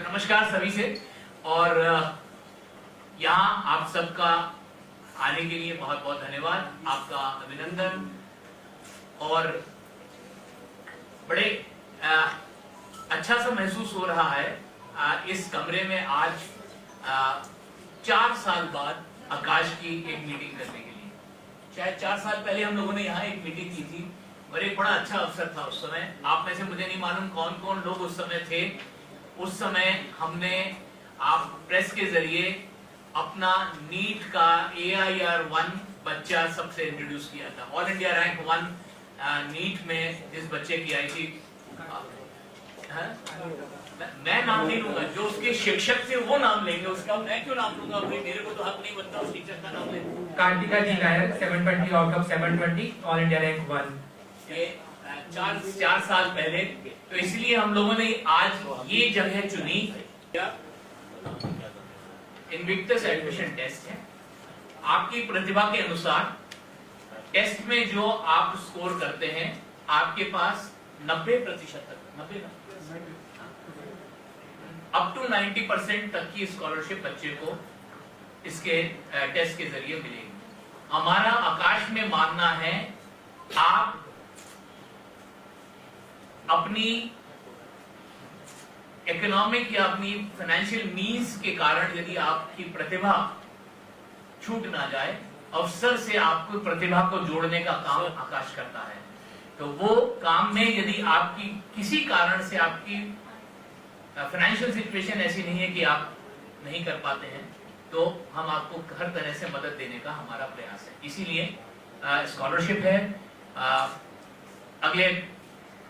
नमस्कार सभी से। और यहाँ आप सबका आने के लिए बहुत बहुत धन्यवाद, आपका अभिनंदन। और बड़े अच्छा सा महसूस हो रहा है इस कमरे में आज 4 साल बाद आकाश की एक मीटिंग करने के लिए। शायद 4 साल पहले हम लोगों ने यहाँ एक मीटिंग की थी और एक बड़ा अच्छा अवसर था उस समय। आप में से मुझे नहीं मालूम कौन कौन लोग उस समय थे। उस समय हमने आप प्रेस के जरिए अपना नीट का AIR-1 बच्चा सबसे इंट्रोड्यूस किया था। ऑल इंडिया रैंक 1 नीट में जिस बच्चे की आई थी, मैं नाम नहीं लूंगा, जो उसके शिक्षक थे वो नाम लेंगे उसका। मैं क्यों नाम लूंगा? मेरे को तो हक नहीं बनता उस टीचर का नाम लेने। कार्तिका जी का है 720 out of 720, all India rank 1। ये 4 साल पहले, तो इसलिए हम लोगों ने आज ये जगह चुनी। इनविक्टस एडमिशन टेस्ट है। आपकी प्रतिभा के अनुसार टेस्ट में जो आप स्कोर करते हैं, आपके पास 90% तक, 90 अप टू 90% तक की स्कॉलरशिप बच्चे को इसके टेस्ट के जरिए मिलेगी। हमारा आकाश में मानना है, आप अपनी इकोनॉमिक या अपनी फाइनेंशियल मीन्स के कारण यदि आपकी प्रतिभा छूट ना जाए, अवसर से आपको प्रतिभा को जोड़ने का काम आकाश करता है। तो वो काम में यदि आपकी किसी कारण से आपकी फाइनेंशियल सिचुएशन ऐसी नहीं है कि आप नहीं कर पाते हैं, तो हम आपको हर तरह से मदद देने का हमारा प्रयास है। इसीलिए स्कॉलरशिप है। अगले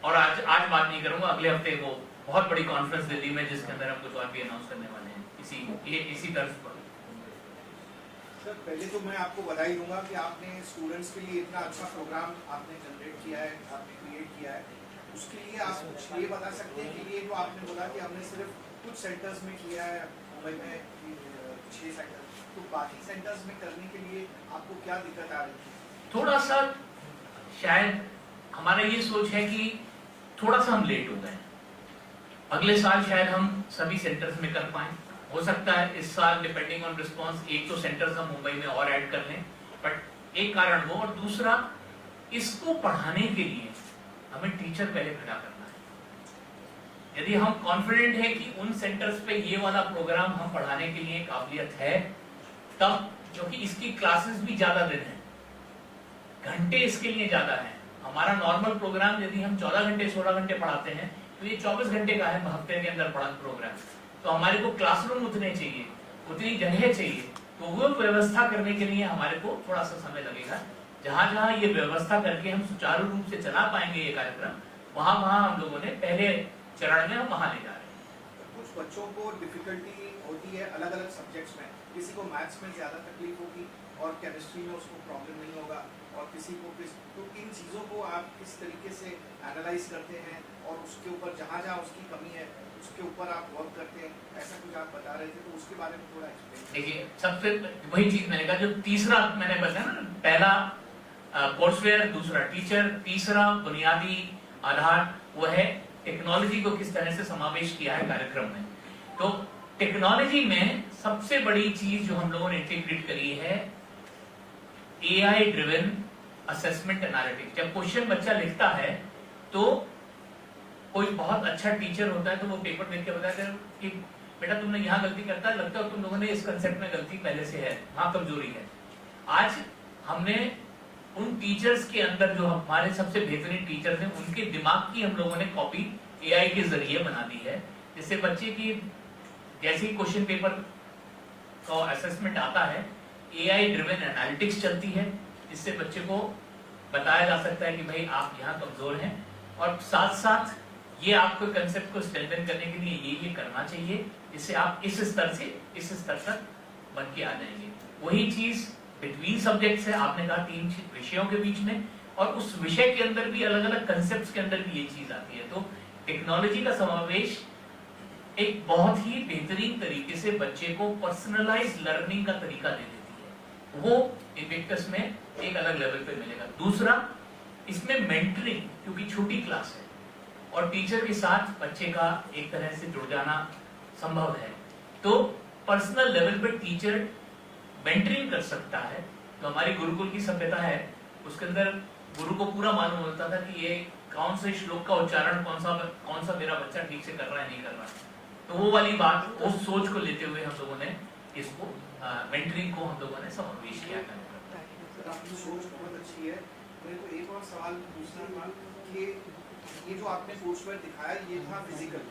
और आज बात नहीं करूंगा, अगले हफ्ते वो बहुत बड़ी कॉन्फ्रेंस दिल्ली में जिसके अंदर हम कुछ और भी अनाउंस करने वाले हैं इसी तर्ज पर। सर, पहले तो मैं आपको बधाई दूंगा कि आपने स्टूडेंट्स के लिए इतना अच्छा प्रोग्राम आपने जनरेट किया है, आपने क्रिएट किया है। उसके लिए आप कुछ ये बता सकते हैं कि ये जो आपने बोला कि हमने सिर्फ कुछ सेंटर्स में किया है, मुंबई में 6 सेंटर, तो बाकी सेंटर्स में करने के लिए आपको क्या दिक्कत आ रही थी? थोड़ा सा शायद हमारा ये सोच है कि थोड़ा सा हम लेट हो गए। अगले साल शायद हम सभी सेंटर्स में कर पाए। हो सकता है इस साल डिपेंडिंग ऑन रिस्पांस 1-2 सेंटर्स हम मुंबई में और ऐड कर लें, बट एक कारण वो, और दूसरा इसको पढ़ाने के लिए हमें टीचर पहले खड़ा करना है। यदि हम कॉन्फिडेंट है कि उन सेंटर्स पे ये वाला प्रोग्राम हम पढ़ाने के लिए काबिलियत है, तब क्योंकि इसकी क्लासेस भी ज्यादा दिन है, घंटे इसके लिए ज्यादा है। हमारा नॉर्मल प्रोग्राम यदि हम 14 घंटे 16 घंटे पढ़ाते हैं, तो ये 24 घंटे का है हफ्ते के अंदर पढ़ा प्रोग्राम। तो हमारे को क्लासरूम उतने चाहिए, उतनी जगह चाहिए, तो वो व्यवस्था करने के लिए हमारे को थोड़ा सा समय लगेगा। जहां जहां ये व्यवस्था करके हम सुचारू रूप से चला पाएंगे ये कार्यक्रम, वहां हम लोगों ने पहले चरण में हम वहां ले जा रहे हैं। कुछ बच्चों को डिफिकल्टी होती है अलग अलग सब्जेक्ट्स में, किसी को मैथ्स में ज्यादा तकलीफ होगी और केमिस्ट्री में उसको प्रॉब्लम नहीं होगा, और किसी को तो इन चीज़ों को आप किस तरीके से एनालाइज करते हैं और उसके ऊपर जहाँ जहाँ उसकी कमी है उसके ऊपर आप वर्क करते हैं, ऐसा कुछ आप बता रहे थे, तो उसके बारे में थोड़ा एक्सप्लेन। देखिए, सबसे वही चीज मैंने कहा, जो तीसरा मैंने बताया ना, पहला कोर्सवेयर, दूसरा टीचर, तीसरा बुनियादी आधार, वो है टेक्नोलॉजी को किस तरह से समावेश किया है कार्यक्रम में। तो टेक्नोलॉजी में सबसे बड़ी चीज जो हम लोगों ने इंटीग्रेट करी है AI ड्रिवन असेसमेंट एनालिटिक्स। जब क्वेश्चन बच्चा लिखता है तो कोई बहुत अच्छा टीचर होता है तो वो पेपर देख के बताता है कि बेटा तुमने यहाँ गलती करता है, लगता है तुम लोगों ने इस कंसेप्ट में गलती पहले से है, वहां कमजोरी है। आज हमने उन टीचर्स के अंदर जो हमारे सबसे बेहतरीन टीचर्स हैं, उनके दिमाग की हम लोगों ने कॉपी AI के जरिए बना दी है, जिससे बच्चे की जैसे ही क्वेश्चन पेपर का असेसमेंट आता है, AI ड्रिवन एनालिटिक्स चलती है, जिससे बच्चे को बताया जा सकता है कि भाई आप यहाँ कमजोर हैं, और साथ साथ ये आपको कंसेप्ट को स्ट्रेंथन करने के लिए ये करना चाहिए, जिससे आप इस स्तर से इस स्तर तक बन के आ जाएंगे। वही चीज बिटवीन सब्जेक्ट्स है, आपने कहा 3 विषयों के बीच में, और उस विषय के अंदर भी अलग अलग कंसेप्ट्स के अंदर भी ये चीज आती है। तो टेक्नोलॉजी का समावेश एक बहुत ही बेहतरीन तरीके से बच्चे को पर्सनलाइज लर्निंग का तरीका दे देती है, वो इन्विक्टस में एक अलग लेवल पे मिलेगा। दूसरा, इसमें मेंटरिंग, क्योंकि छोटी क्लास है और टीचर के साथ बच्चे का एक तरह से जुड़ जाना संभव है, तो पर्सनल लेवल पे टीचर मेंटरिंग कर सकता है। तो हमारी गुरुकुल की सभ्यता है, उसके अंदर गुरु को पूरा मालूम होता था कि ये कौन से श्लोक का उच्चारण कौन सा मेरा बच्चा ठीक से कर रहा है नहीं कर रहा है। तो वो वाली बात, उस सोच को लेते हुए हम लोगों ने इसको मेंटरिंग को हम लोगों ने समावेश किया था। सर आपकी सोच बहुत अच्छी है। मेरे को एक और सवाल पूछना था कि ये जो आपने कोर्सवेयर दिखाया ये था फिजिकल,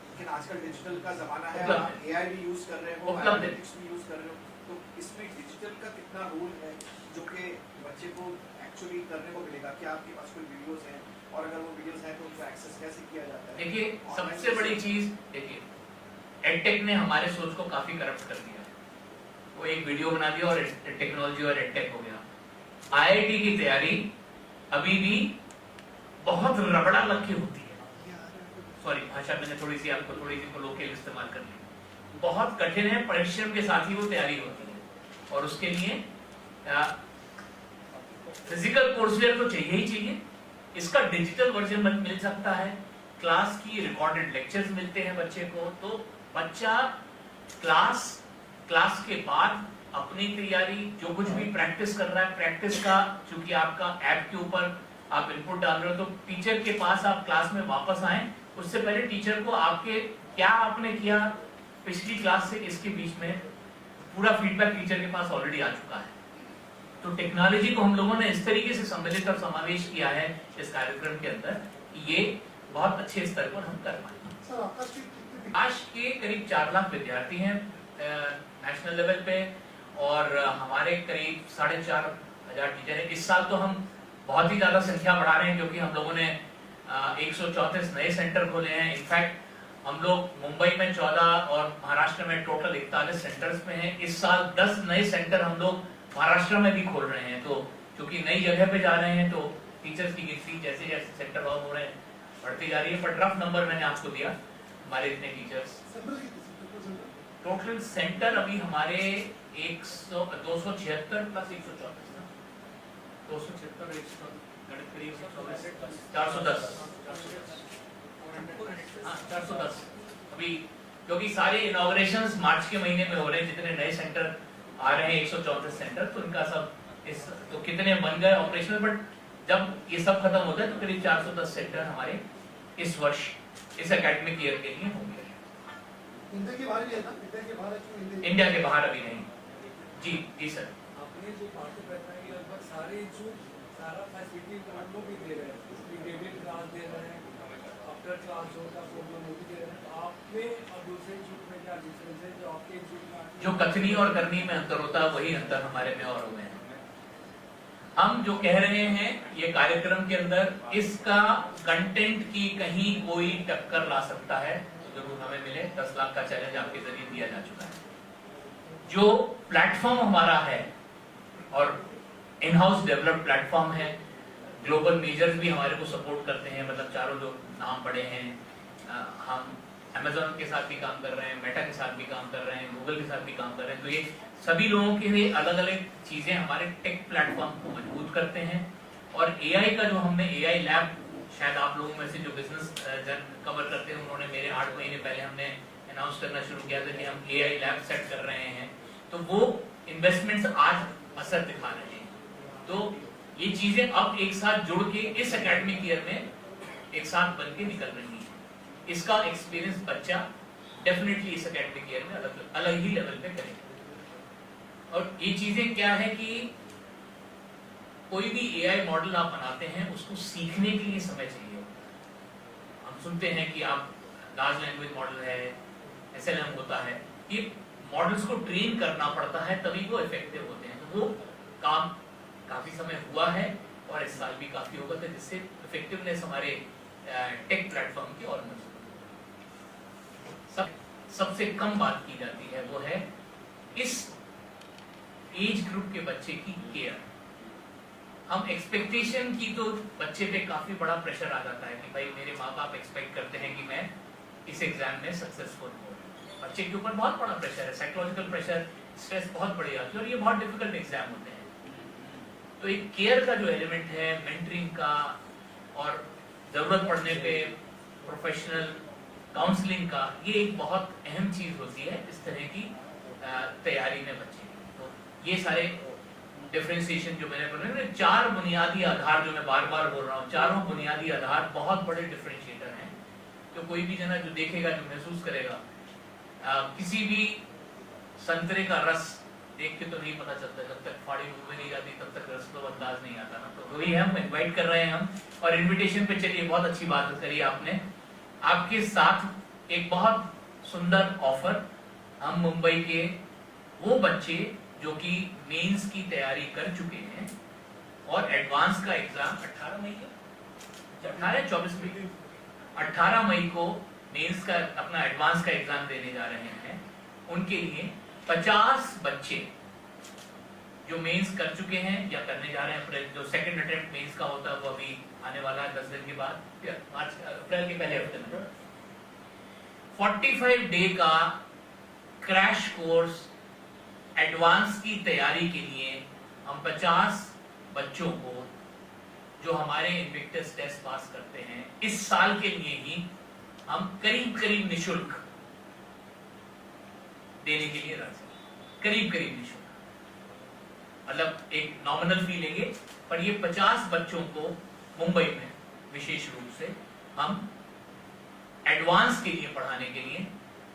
लेकिन आजकल डिजिटल का जमाना है, आप AI भी यूज कर रहे हो, एनालिटिक्स भी यूज कर रहे हो, तो इसमें डिजिटल का कितना रोल है जो कि बच्चे को एक्चुअली करने को मिलेगा? क्या आपके पास कोई वीडियोस हैं, और अगर वो वीडियोस हैं तो उनको एक्सेस कैसे किया जाता है? देखिए, सबसे बड़ी चीज, देखिए एडटेक ने हमारे सोच को काफी करप्ट कर दिया है। वो एक वीडियो बना दिया और टेक्नोलॉजी और एडटेक हो गया। IIT की तैयारी अभी भी बहुत रबड़ा लग के होती है। सॉरी, भाषा मैंने थोड़ी सी आपको थोड़ी सी कोलोकियल इस्तेमाल कर ली। बहुत कठिन है, परिश्रम के साथ ही वो तैयारी होती है, और उसके लिए फिजिकल कोर्सवेयर तो चाहिए ही चाहिए। इसका डिजिटल वर्जन मिल सकता है, क्लास की रिकॉर्डेड लेक्चर्स मिलते हैं बच्चे को, तो बच्चा क्लास के बाद अपनी तैयारी, जो कुछ भी प्रैक्टिस कर रहा है, प्रैक्टिस का, चूंकि आपका ऐप के ऊपर आप इनपुट डाल रहे हो, तो टीचर के पास आप क्लास में वापस आए, उससे पहले टीचर को आपके क्या आपने किया पिछली क्लास से इसके बीच में पूरा फीडबैक टीचर के पास ऑलरेडी आ चुका है। तो टेक्नोलॉजी को हम लोगों ने इस तरीके से सम्मिलित और समावेश किया है इस कार्यक्रम के अंदर, ये बहुत अच्छे स्तर पर हम कर पाए। आज के करीब 4 लाख विद्यार्थी हैं नेशनल लेवल पे, और हमारे करीब 4,500 टीचर हैं। इस साल तो हम बहुत ही ज्यादा संख्या बढ़ा रहे हैं, क्योंकि हम लोगों ने 134 नए सेंटर खोले हैं। इनफैक्ट हम लोग मुंबई में 14 और महाराष्ट्र में टोटल 41 सेंटर्स में हैं। इस साल 10 नए सेंटर हम लोग महाराष्ट्र में भी खोल रहे हैं। तो क्योंकि नई जगह पे जा रहे हैं, तो टीचर्स की गिनती जैसे जैसे सेंटर वाइज हो रहे हैं बढ़ती जा रही है। पर रफ नंबर मैंने आपको दिया, हमारे इतने टीचर्स टोटल सेंटर अभी हमारे 276 प्लस 134 276 410 अभी, क्योंकि सारे इनॉग्रेशंस मार्च के महीने में हो रहे हैं। जितने नए सेंटर आ रहे हैं 134 सेंटर, तो इनका सब इस तो कितने बन गए ऑपरेशनल, बट जब ये सब खत्म होता है तो करीब 410 सेंटर हमारे इस वर्ष इस एकेडमिक ईयर के लिए होंगे। इंडिया के बाहर भी है ना? इंडिया के बाहर अभी नहीं। जी सर। आपने जो बातें बताई लगभग सारे जो सारा फैसिलिटी हम लोग भी दे रहे हैं, इंटीग्रेटेड क्लास दे रहे हैं, आफ्टर क्लास जो का प्रोग्राम वो भी दे रहे हैं। तो आप में और दूसरे इंस्टीट्यूट में क्या डिफरेंस है? जो आपके इंस्टीट्यूट में जो कथनी और करनी में अंतर होता है, वही अंतर हमारे में और हुए हैं। हम जो कह रहे हैं ये कार्यक्रम के अंदर, इसका कंटेंट की कहीं कोई टक्कर ला सकता है तो जरूर हमें मिले। 10 लाख का चैलेंज आपके जरिए दिया जा चुका है। जो प्लेटफॉर्म हमारा है और इन हाउस डेवलप्ड प्लेटफॉर्म है, ग्लोबल मेजर्स भी हमारे को सपोर्ट करते हैं, मतलब चारों जो नाम बड़े हैं, हम Amazon के साथ भी काम कर रहे हैं, मेटा के साथ भी काम कर रहे हैं, गूगल के साथ भी काम कर रहे हैं। तो ये सभी लोगों के लिए अलग अलग चीजें हमारे टेक प्लेटफॉर्म को मजबूत करते हैं। और AI का जो हमने AI लैब, शायद आप लोगों में से जो बिजनेस कवर करते हैं, उन्होंने मेरे 8 महीने पहले हमने अनाउंस करना शुरू किया था कि हम AI लैब सेट कर रहे हैं। तो वो इन्वेस्टमेंट्स आज असर दिखा रहे हैं। तो ये चीजें अब एक साथ जुड़ के इस एकेडमिक ईयर में एक साथ बन के निकल रही है। इसका एक्सपीरियंस बच्चा डेफिनेटली इस एकेडमिक ईयर में अलग ही लेवल पे करेगा। और ये चीजें क्या है कि कोई भी AI मॉडल आप बनाते हैं, उसको सीखने के लिए समय चाहिए। हम सुनते हैं कि आप लार्ज लैंग्वेज मॉडल है, SLM होता है, ये मॉडल्स को ट्रेन करना पड़ता है, तभी वो इफेक्टिव होते हैं। तो वो काम काफी समय हुआ है और इस साल भी काफी होगा, तो जिससे इफेक्टिवनेस हमारे टेक प्लेटफॉर्म की और मजबूत। सबसे कम बात की जाती है वो है इस एज ग्रुप के बच्चे की केयर। हम एक्सपेक्टेशन की तो बच्चे पे काफी बड़ा प्रेशर आ जाता है कि भाई मेरे माँ बाप एक्सपेक्ट करते हैं कि मैं इस एग्जाम में सक्सेसफुल हूँ। बच्चे के ऊपर बहुत बड़ा प्रेशर है, साइकोलॉजिकल प्रेशर, स्ट्रेस बहुत बढ़ जाती है और ये बहुत डिफिकल्ट एग्जाम होते हैं। तो एक केयर का जो एलिमेंट है, मेंटरिंग का, और जरूरत पड़ने पे प्रोफेशनल काउंसलिंग का, ये एक बहुत अहम चीज होती है इस तरह की तैयारी में बच्चे की। तो ये सारे डिफरेंशिएशन जो मैंने बोला ना, 4 बुनियादी आधार जो मैं बार बार बोल रहा हूँ, चारों बुनियादी आधार बहुत बड़े डिफरेंशिएटर हैं। तो कोई भी जना जो देखेगा, जो महसूस करेगा, किसी भी संतरे का रस देख के तो नहीं पता चलता, जब तक फाड़ी मुंह में नहीं जाती तब तक रस तो अंदाज नहीं आता ना। तो वही हम इनवाइट कर रहे हैं हम, और इनविटेशन पे चलिए बहुत अच्छी बात करी आपने। आपके साथ एक बहुत सुंदर ऑफर, हम मुंबई के वो बच्चे जो कि मेंस की तैयारी कर चुके हैं और एडवांस का एग्जाम 18 मई को 24 मई 18 मई को मेंस का अपना एडवांस का एग्जाम देने जा रहे हैं, उनके लिए 50 बच्चे जो मेंस कर चुके हैं या करने जा रहे हैं, जो सेकंड अटेम्प्ट मेंस का होता है वो अभी आने वाला है 10 दिन के बाद, अप्रैल के पहले हफ्ते में। 45 डे का क्रैश कोर्स एडवांस की तैयारी के लिए हम 50 बच्चों को जो हमारे इन्विक्टस टेस्ट पास करते हैं इस साल के लिए ही हम करीब निशुल्क देने के लिए राजी, करीब निशुल्क, मतलब एक नॉमिनल फी लेंगे, पर ये 50 बच्चों को मुंबई में विशेष रूप से हम एडवांस के लिए पढ़ाने के लिए,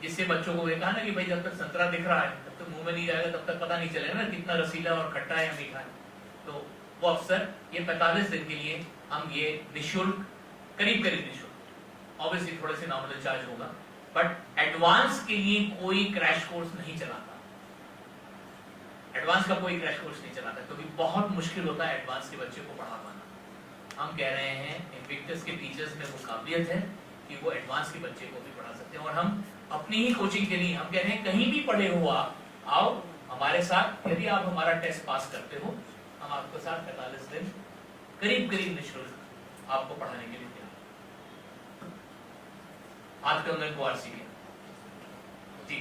जिससे बच्चों को ये कहा ना कि भाई जब तक संतरा दिख रहा है तब तक मुंह में नहीं जाएगा, तब तक पता नहीं चलेगा ना कितना रसीला और खट्टा है या मीठा है। तो वो अफसर ये 45 दिन के लिए हम ये निशुल्क, करीब निशुल्क, ऑब्वियसली थोड़े से नॉमिनल चार्ज होगा, बट एडवांस के लिए कोई क्रैश कोर्स नहीं चलाता, एडवांस का कोई क्रैश कोर्स नहीं चलाता, क्योंकि बहुत मुश्किल होता है एडवांस के बच्चे को पढ़ा पाना। हम कह रहे हैं इन्विक्टस के टीचर्स में वो काबिलियत है कि वो एडवांस के बच्चे को भी पढ़ा सकते हैं, और हम अपनी ही कोचिंग के लिए हम कह रहे हैं कहीं भी पढ़े हो आप, आओ हमारे साथ, यदि आप हमारा टेस्ट पास करते हो हम आपके साथ 45 दिन करीब निशुल्क आपको पढ़ाने के लिए तैयार। आज कंगन कुमार जी